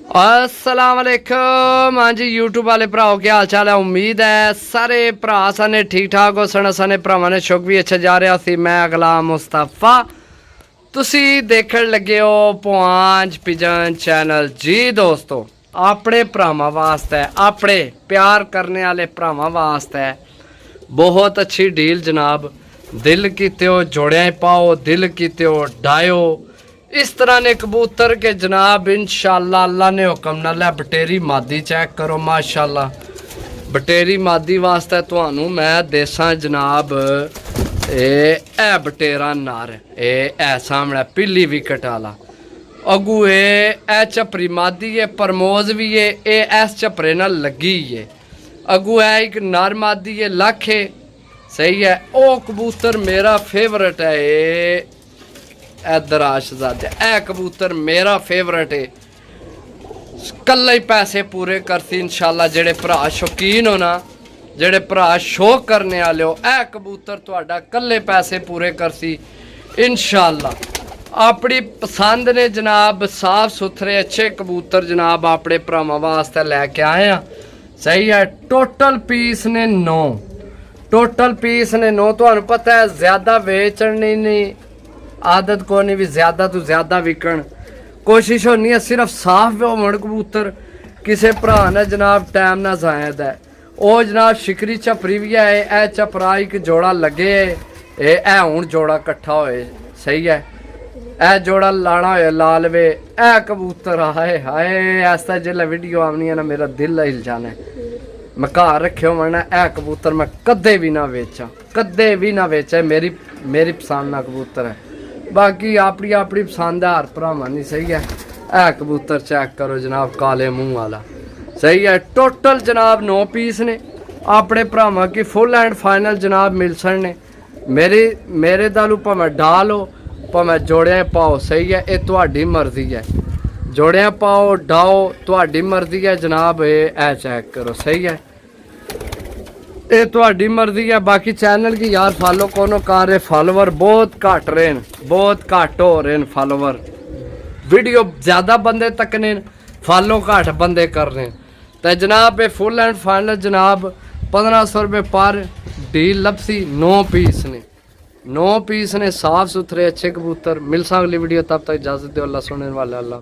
अस्सलाम वालेकुम। हाँ जी यूट्यूब वाले भराओ क्या हाल चाल है। उम्मीद है सारे भरा साने ठीक ठाक हो सन। साने भरावां ने शुक भी अच्छा जा रहा सी। मैं गुलाम मुस्तफा तुसी देखण लगे हो पुआंज पिजन चैनल। जी दोस्तों अपने भरावां वास्ते अपने प्यार करने वाले भरावां वास्ते बहुत अच्छी डील जनाब। दिल कीते हो जोड़िया पाओ, दिल कीते हो डायो। इस तरह ने कबूतर के जनाब इंशाअल्लाह अल्लाह ने हुक्म नाल बटेरी मादी चेक करो माशाअल्लाह। बटेरी मादी वास्ते तुहानू मैं देसा जनाब ए बटेरा नर ए सामने पीली विकेट वाला अगू ए झपरी मादी है प्रमोज भी है ए इस झपरे नाल लगी है। अगू है एक नर मादी है लख है सही है। ओ कबूतर मेरा फेवरेट है इधर आशजादे ए कबूतर मेरा फेवरेट है। कल ही पैसे पूरे करती इंशाल्लाह। जेड़े भरा शौकीन हो ना, जेड़े भरा शौक करने वाले हो ए कबूतर तुहाडा कल्ले पैसे पूरे करती इंशाल्लाह। अपनी पसंद ने जनाब साफ सुथरे अच्छे कबूतर जनाब अपने भरावां वास्ते लैके आए हैं सही है। टोटल पीस ने 9, टोटल पीस ने 9। तुहानू पता है ज्यादा वेचने नहीं आदत को नहीं भी ज्यादा तो ज्यादा विकण कोशिश होनी है। सिर्फ साफ होवन कबूतर किसी भरा ने जनाब टाइम ना जायद है। ओ जनाब शिकरी झपरी भी है ए झपरा एक जोड़ा लगे ए हुण जोड़ा कट्ठा होए सही है। ए जोड़ा लाना होए लाल वे ए कबूतर हाय हाय ऐसा जिल्लै वीडियो आनी है ना मेरा दिल हिल जाना है। मैं घर रखे होना ए कबूतर मैं कदे भी ना वेचा, कदे भी ना वेचा। मेरी पसंद ना कबूतर है। बाकी अपनी अपनी पसंद है हर भरावां दी सही है। ए कबूतर चेक करो जनाब काले मुंह वाला सही है। टोटल जनाब 9 पीस ने अपने भरावां की फुल एंड फाइनल जनाब मिल सकने। मेरे दालू भावें डालो भावें जोड़िया पाओ सही है। ये तुहाडी मर्जी है। जोड़िया पाओ डाओ तुहाडी मर्जी है जनाब। ए चेक करो सही है। ये तुहाडी मर्जी है। बाकी चैनल की यार फॉलो कोनो कर रहे। फॉलोवर बहुत घट रहे हैं, बहुत घट हो रहे हैं फॉलोवर। वीडियो ज़्यादा बंदे तक ने फॉलो घट बंदे कर रहे हैं। तो जनाब ये फुल एंड फाइनल जनाब 1500 रुपये पर डील लपसी। 9 पीस ने 9 पीस ने साफ सुथरे अच्छे कबूतर। मिल सा अगली वीडियो तब तक इजाज़त दो। अल्लाह सुनने वाले अल्लाह।